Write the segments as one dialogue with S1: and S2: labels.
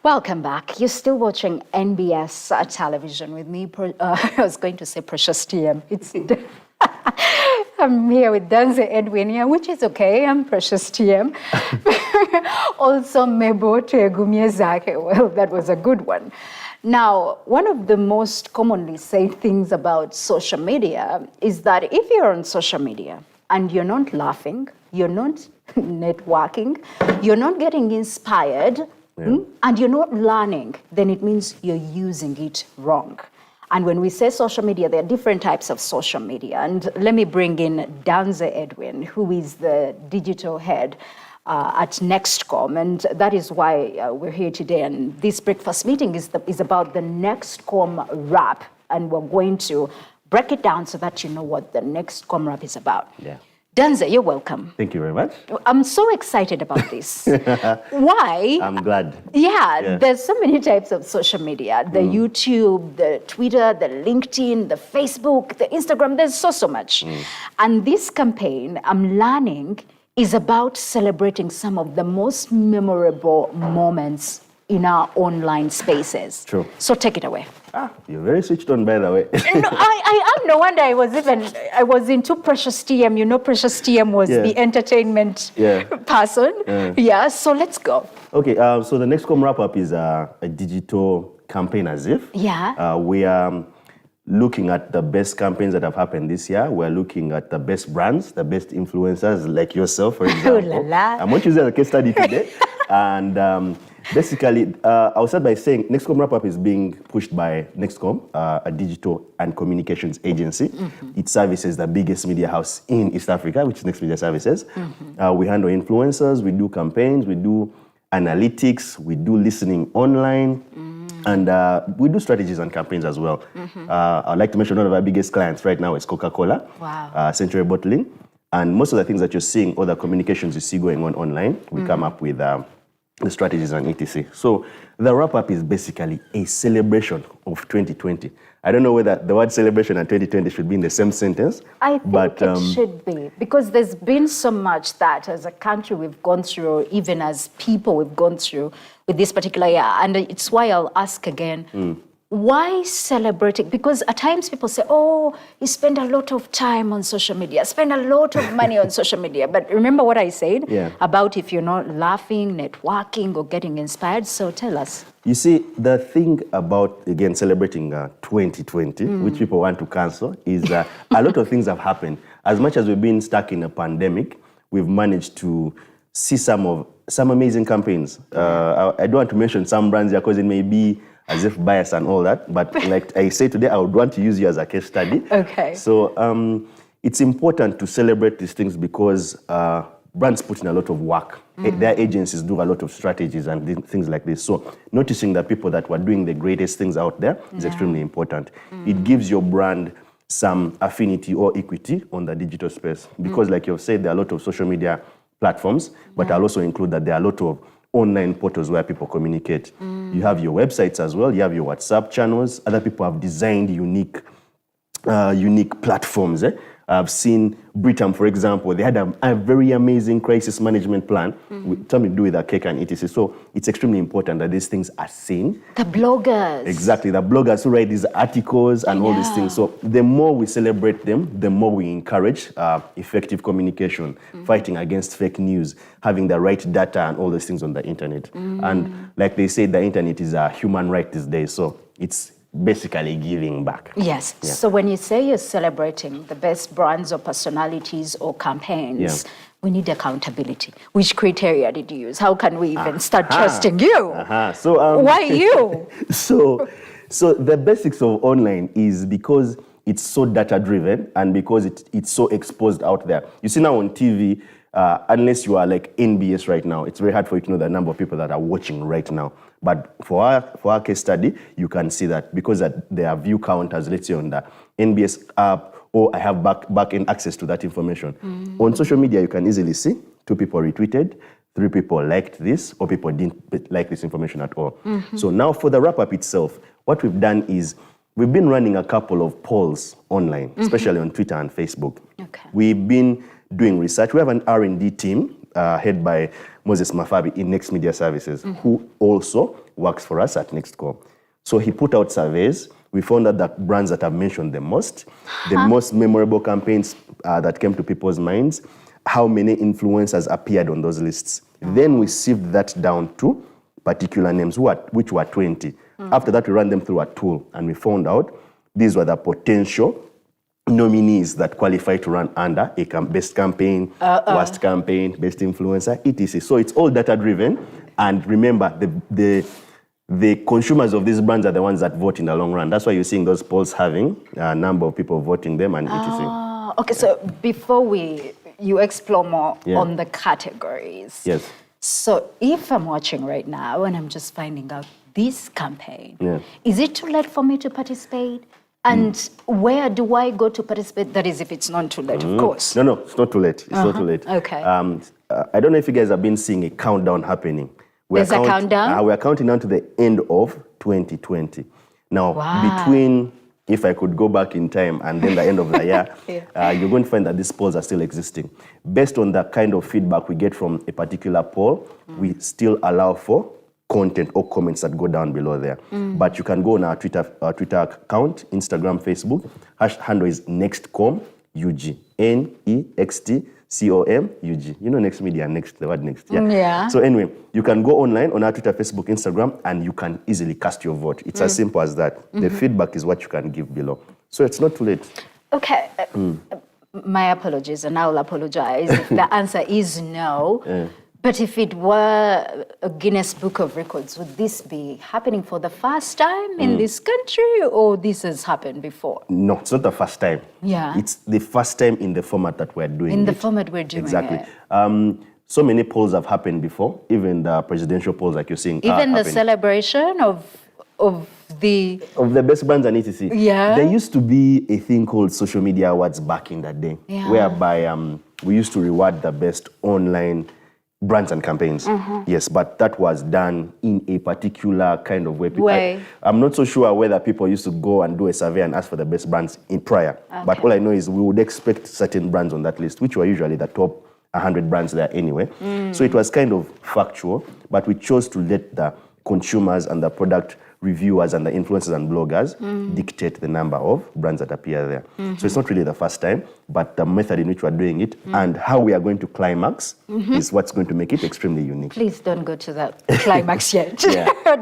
S1: Welcome back. You're still watching NBS television with me. I was going to say Precious TM. I'm here with Danze Edwin here, which is okay. I'm Precious TM. Also, Mebo Tegumyezake. Well, that was a good one. Now, one of the most commonly said things about social media is that if you're on social media and you're not laughing, you're not networking, you're not getting inspired, and you're not learning, then it means you're using it wrong. And when we say social media, there are different types of social media. And let me bring in Danze Edwin, who is the digital head at Nexcom. And that is why we're here today. And this breakfast meeting is about the Nexcom wrap. And we're going to break it down so that you know what the Nexcom wrap is about.
S2: Yeah.
S1: Danze, you're welcome.
S2: Thank you very much.
S1: I'm so excited about this. Why?
S2: I'm glad.
S1: Yeah, there's so many types of social media. The YouTube, the Twitter, the LinkedIn, the Facebook, the Instagram, there's so much. And this campaign, I'm learning, is about celebrating some of the most memorable moments in our online spaces.
S2: True.
S1: So take it away.
S2: You're very switched on, by the way.
S1: No, I am. No wonder I was into Precious TM. You know, Precious TM was the entertainment person. Yeah, so let's go.
S2: Okay, so the Nexcom wrap-up is a digital campaign as if.
S1: Yeah.
S2: We are looking at the best campaigns that have happened this year. We're looking at the best brands, the best influencers like yourself, for example.
S1: Ooh la la.
S2: I'm going to use a case study today. And basically, I'll start by saying Nexcom wrap-up is being pushed by Nexcom, a digital and communications agency. It services the biggest media house in East Africa, which is Next Media Services. We handle influencers, we do campaigns, we do analytics, we do listening online, and we do strategies and campaigns as well. I'd like to mention one of our biggest clients right now is Coca-Cola, Century Bottling. And most of the things that you're seeing, all the communications you see going on online, we come up with the strategies and etc. So the wrap-up is basically a celebration of 2020. I don't know whether the word celebration and 2020 should be in the same sentence.
S1: I think it should be, because there's been so much that as a country we've gone through, even as people we've gone through with this particular year. And it's why I'll ask again, why celebrate it? Because at times people say, oh, you spend a lot of time on social media, spend a lot of money on social media. But remember what I said about if you're not laughing, networking, or getting inspired. So tell us.
S2: You see, the thing about, again, celebrating 2020, which people want to cancel, is a lot of things have happened. As much as we've been stuck in a pandemic, we've managed to see some amazing campaigns. I don't want to mention some brands here because it may be as if bias and all that, but like I say today, I would want to use you as a case study.
S1: Okay.
S2: So it's important to celebrate these things because brands put in a lot of work. Their agencies do a lot of strategies and things like this. So noticing the people that were doing the greatest things out there is extremely important. It gives your brand some affinity or equity on the digital space because like you've said, there are a lot of social media platforms, but I'll also include that there are a lot of online portals where people communicate. You have your websites as well. You have your WhatsApp channels. Other people have designed unique platforms. I've seen Britain, for example. They had a very amazing crisis management plan, something to do with a cake and etc. So it's extremely important that these things are seen.
S1: The bloggers.
S2: Exactly, the bloggers who write these articles and all these things. So the more we celebrate them, the more we encourage effective communication, fighting against fake news, having the right data and all these things on the internet. And like they say, the internet is a human right these days. So it's basically giving back.
S1: Yes. So when you say you're celebrating the best brands or personalities or campaigns, we need accountability. Which criteria did you use? How can we even start trusting you?
S2: So
S1: why you?
S2: So the basics of online is because it's so data driven and because it's so exposed out there. You see now on TV, unless you are like NBS right now, it's very hard for you to know the number of people that are watching right now. But for our case study, you can see that because there are view counters, let's say on the NBS app, or I have back-end access to that information. On social media, you can easily see 2 people retweeted, 3 people liked this, or people didn't like this information at all. So now for the wrap-up itself, what we've done is we've been running a couple of polls online, especially on Twitter and Facebook. We've been doing research. We have an R&D team head by Moses Mafabi in Next Media Services, who also works for us at Nexcom. So he put out surveys. We found out that brands that have mentioned the most memorable campaigns that came to people's minds, how many influencers appeared on those lists. Then we sieved that down to particular names, which were 20. After that, we ran them through a tool, and we found out these were the potential nominees that qualify to run under a best campaign, worst campaign, best influencer, etc. So it's all data-driven, and remember, the consumers of these brands are the ones that vote in the long run. That's why you're seeing those polls having a number of people voting them and etc.
S1: Okay, so before you explore more on the categories.
S2: Yes.
S1: So if I'm watching right now and I'm just finding out this campaign, is it too late for me to participate? And where do I go to participate? That is, if it's not too late, of course.
S2: No, it's not too late. It's not too late.
S1: Okay.
S2: I don't know if you guys have been seeing a countdown happening.
S1: There's a countdown?
S2: We're counting down to the end of 2020. Now, between, if I could go back in time and then the end of the year, you're going to find that these polls are still existing. Based on the kind of feedback we get from a particular poll, we still allow for content or comments that go down below there. But you can go on our Twitter account, Instagram, Facebook. Handle is Nexcom UG. NEXTCOM UG. You know Next Media, next, the word next.
S1: Yeah.
S2: So anyway, you can go online on our Twitter, Facebook, Instagram, and you can easily cast your vote. It's as simple as that. The feedback is what you can give below. So it's not too late.
S1: Okay. My apologies, and I'll apologize if the answer is no. But if it were a Guinness Book of Records, would this be happening for the first time in this country, or this has happened before?
S2: No, it's not the first time.
S1: Yeah.
S2: It's the first time in the format that we're doing
S1: In the format we're doing
S2: exactly.
S1: it.
S2: So many polls have happened before, even the presidential polls like you're seeing.
S1: Even the celebration of the
S2: best brands and etc.
S1: Yeah.
S2: There used to be a thing called social media awards back in the day, whereby we used to reward the best online brands and campaigns. Yes, but that was done in a particular kind of way. I'm not so sure whether people used to go and do a survey and ask for the best brands in prior. But all I know is we would expect certain brands on that list, which were usually the top 100 brands there anyway. So it was kind of factual, but we chose to let the consumers and the product reviewers and the influencers and bloggers dictate the number of brands that appear there. So it's not really the first time, but the method in which we're doing it and how we are going to climax is what's going to make it extremely unique.
S1: Please don't go to that climax yet.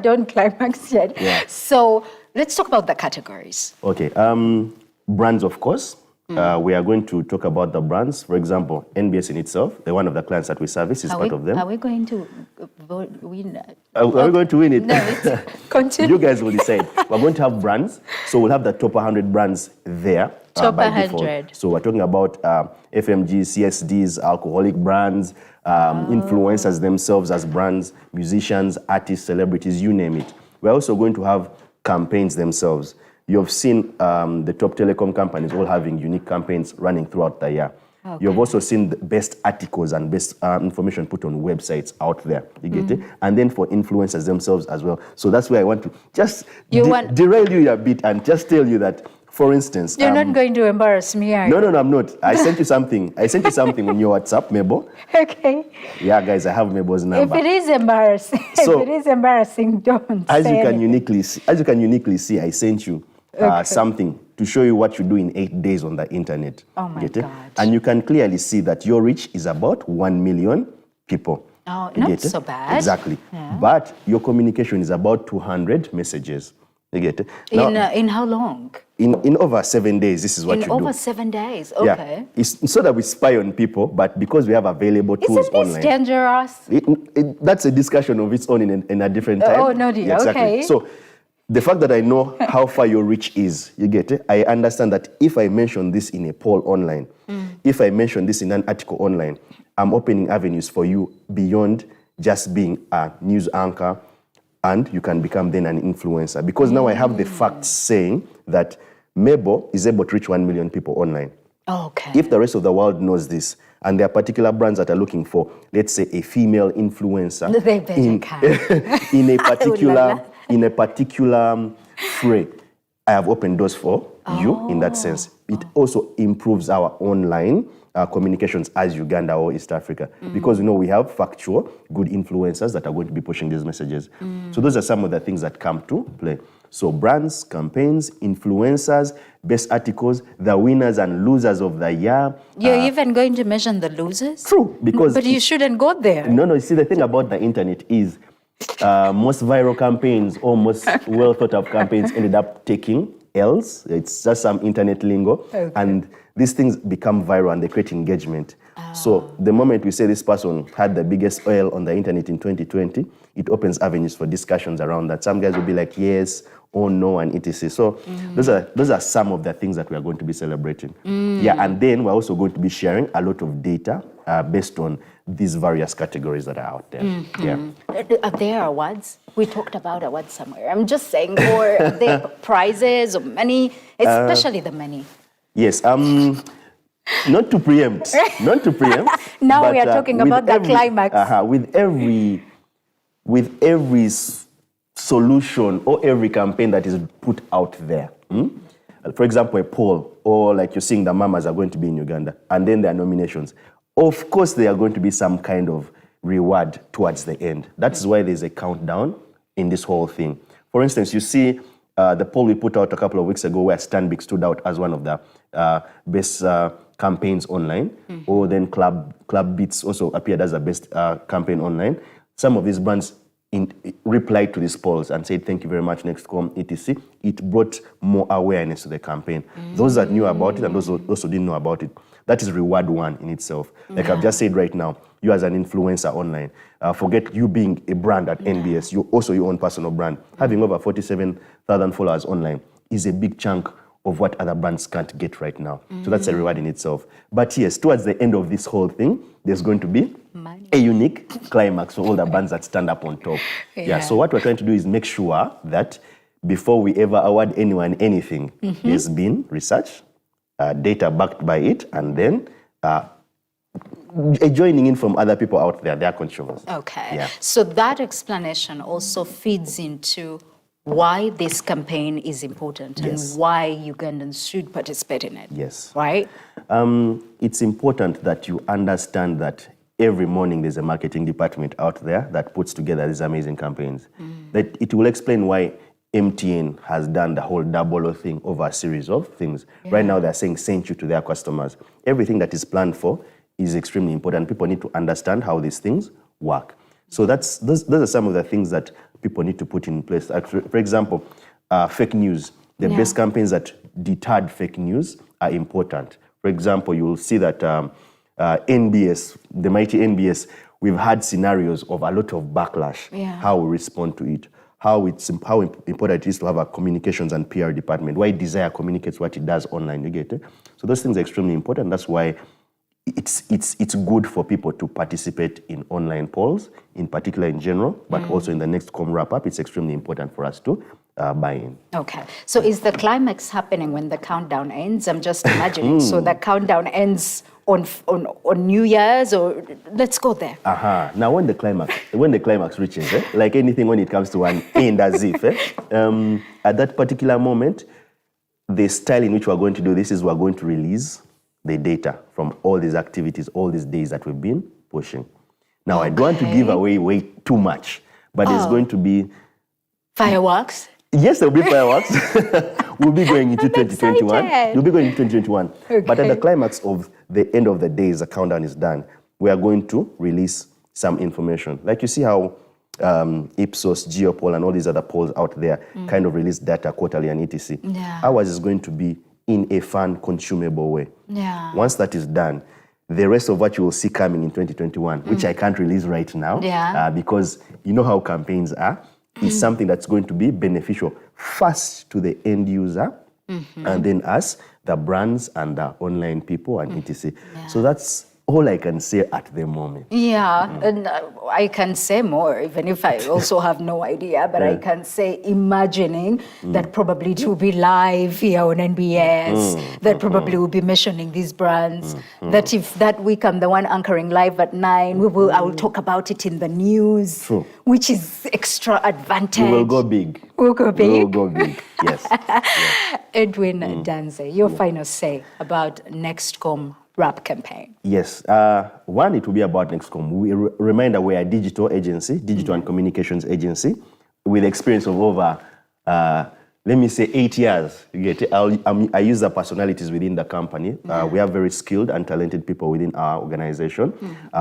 S1: Don't climax yet. So let's talk about the categories.
S2: Okay. Brands, of course. We are going to talk about the brands. For example, NBS in itself, the one of the clients that we service is part of them.
S1: Are we going to win that?
S2: Are we going to win it?
S1: No, continue.
S2: You guys will decide. We're going to have brands. So we'll have the top 100 brands there.
S1: Top
S2: by
S1: 100.
S2: Default. So we're talking about FMGs, CSDs, alcoholic brands, influencers themselves as brands, musicians, artists, celebrities, you name it. We're also going to have campaigns themselves. You've seen the top telecom companies all having unique campaigns running throughout the year. You've also seen the best articles and best information put on websites out there. You get it? And then for influencers themselves as well. So that's where I want to just derail you a bit and just tell you that, for instance...
S1: You're not going to embarrass me, are you?
S2: No, I'm not. I sent you something. I sent you something on your WhatsApp, Mabel.
S1: Okay.
S2: Yeah, guys, I have Mabel's number.
S1: If it is embarrassing, don't
S2: as
S1: say
S2: you can uniquely see, I sent you something to show you what you do in 8 days on the internet.
S1: Oh my God.
S2: And you can clearly see that your reach is about 1 million people.
S1: Oh, not so bad.
S2: Exactly. Yeah. But your communication is about 200 messages. You get it? Now,
S1: in how long?
S2: In over 7 days, this is what you do.
S1: In over 7 days, okay.
S2: Yeah. It's so that we spy on people, but because we have available tools online.
S1: Isn't this dangerous?
S2: That's a discussion of its own in a different time.
S1: Oh, no, dear.
S2: Exactly.
S1: Okay.
S2: So the fact that I know how far your reach is, you get it? I understand that if I mention this in a poll online, if I mention this in an article online, I'm opening avenues for you beyond just being a news anchor, and you can become then an influencer. Because now I have the facts saying that Mabel is able to reach 1 million people online.
S1: Okay.
S2: If the rest of the world knows this, and there are particular brands that are looking for, let's say, a female influencer in a particular fray, I have opened doors for you in that sense. It also improves our online communications as Uganda or East Africa, because we have factual, good influencers that are going to be pushing these messages. So those are some of the things that come to play. So brands, campaigns, influencers, best articles, the winners and losers of the year.
S1: You're even going to mention the losers?
S2: True, because...
S1: But you shouldn't go there.
S2: No, you see, the thing about the internet is most viral campaigns or most well thought of campaigns ended up taking L's. It's just some internet lingo.
S1: Okay.
S2: And these things become viral and they create engagement. So the moment we say this person had the biggest oil on the internet in 2020, it opens avenues for discussions around that. Some guys will be like, yes, or no, and etc. So those are some of the things that we are going to be celebrating. Yeah, and then we're also going to be sharing a lot of data based on these various categories that are out there. Yeah.
S1: Are there awards? We talked about awards somewhere. I'm just saying, or are there prizes or money, especially the money?
S2: Yes. Not to preempt.
S1: Now
S2: but,
S1: we are talking about the climax.
S2: With every solution or every campaign that is put out there. For example, a poll, or like you're seeing the mamas are going to be in Uganda, and then there are nominations. Of course, there are going to be some kind of reward towards the end. That's why there's a countdown in this whole thing. For instance, you see the poll we put out a couple of weeks ago where Stanbic stood out as one of the best campaigns online, or then Club Beats also appeared as the best campaign online. Some of these brands replied to these polls and said, thank you very much, Nexcom, etc. It brought more awareness to the campaign. Those that knew about it and those who didn't know about it. That is reward one in itself. Like I've just said right now, you as an influencer online, forget you being a brand at NBS, you also your own personal brand. Having over 47,000 followers online is a big chunk of what other brands can't get right now. So that's a reward in itself. But yes, towards the end of this whole thing, there's going to be a unique climax for all the brands that stand up on top. Yeah, so what we're trying to do is make sure that before we ever award anyone anything, there's been research, data backed by it, and then joining in from other people out there, their consumers.
S1: Okay,
S2: yeah.
S1: So that explanation also feeds into why this campaign is important and why Ugandans should participate in it.
S2: Yes.
S1: Right?
S2: It's important that you understand that every morning there's a marketing department out there that puts together these amazing campaigns. That it will explain why MTN has done the whole double thing over a series of things. Right now they're saying thank you to their customers. Everything that is planned for is extremely important. People need to understand how these things work. So those are some of the things that people need to put in place. For example, fake news. The best campaigns that deterred fake news are important. For example, you will see that NBS, the mighty NBS, we've had scenarios of a lot of backlash, how we respond to it, how important it is to have a communications and PR department, why Desire communicates what it does online, you get it? So those things are extremely important. That's why it's good for people to participate in online polls, in particular in general, but also in the Nexcom wrap-up. It's extremely important for us to buy in.
S1: Okay. So is the climax happening when the countdown ends? I'm just imagining. So the countdown ends on New Year's, or let's go there.
S2: Now when the climax reaches, like anything when it comes to an end as if, at that particular moment, the style in which we're going to do this is we're going to release the data from all these activities, all these days that we've been pushing. Now, I don't want to give away way too much, but there's going to be...
S1: Fireworks?
S2: Yes, there'll be fireworks. We'll be going into 2021. We'll be going into 2021. Okay. But at the climax of the end of the days, the countdown is done, we are going to release some information. Like you see how Ipsos, Geopol, and all these other polls out there kind of release data quarterly and etc. Ours is going to be in a fun, consumable way. Once that is done, the rest of what you will see coming in 2021, which I can't release right now, because you know how campaigns are, is something that's going to be beneficial first to the end user, and then us, the brands and the online people and etc. So that's all I can say at the moment.
S1: Yeah, and I can say more, even if I also have no idea, but I can say imagining that probably it will be live here on NBS, that probably will be mentioning these brands, that if that week I'm the one anchoring live at 9, I will talk about it in the news,
S2: True.
S1: which is extra advantage.
S2: We will go big.
S1: We'll go big?
S2: We will go big, yes. Yeah.
S1: Edwin Danze, your final say about Nexcom wrap campaign.
S2: Yes. One, it will be about Nexcom. Reminder, we're a digital agency, digital and communications agency, with experience of over, let me say, 8 years. You get it? I use the personalities within the company. We have very skilled and talented people within our organization,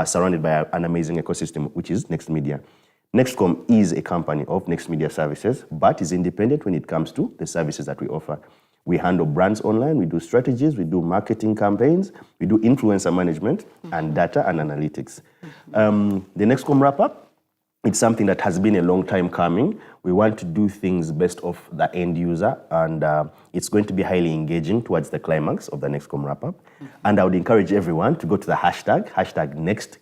S2: surrounded by an amazing ecosystem, which is Next Media. Nexcom is a company of Next Media Services, but is independent when it comes to the services that we offer. We handle brands online, we do strategies, we do marketing campaigns, we do influencer management and data and analytics. The Nexcom wrap-up, it's something that has been a long time coming. We want to do things based off the end user, and it's going to be highly engaging towards the climax of the Nexcom wrap-up. And I would encourage everyone to go to the hashtag Nexcom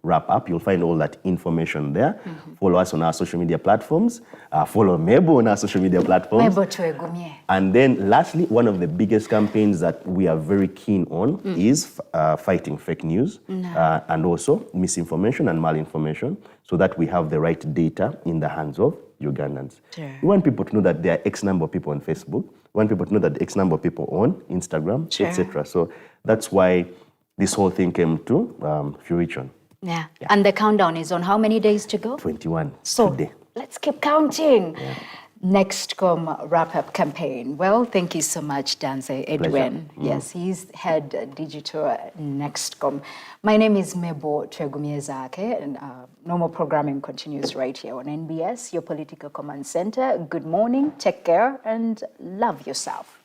S2: wrap-up. You'll find all that information there. Follow us on our social media platforms. Follow Mebo on our social media platforms.
S1: Mebo tuegumye.
S2: And then lastly, one of the biggest campaigns that we are very keen on is fighting fake news and also misinformation and malinformation, so that we have the right data in the hands of Ugandans.
S1: Sure.
S2: We want people to know that there are X number of people on Facebook. We want people to know that X number of people on Instagram, etc. So that's why this whole thing came to fruition.
S1: Yeah. And the countdown is on how many days to go?
S2: 21
S1: so
S2: today.
S1: Let's keep counting. Nexcom wrap-up campaign. Well, thank you so much, Danze Edwin. Yes, he's head digital at Nexcom. My name is Mebo Tuegumye-Zake, and normal programming continues right here on NBS, your political command center. Good morning, take care, and love yourself.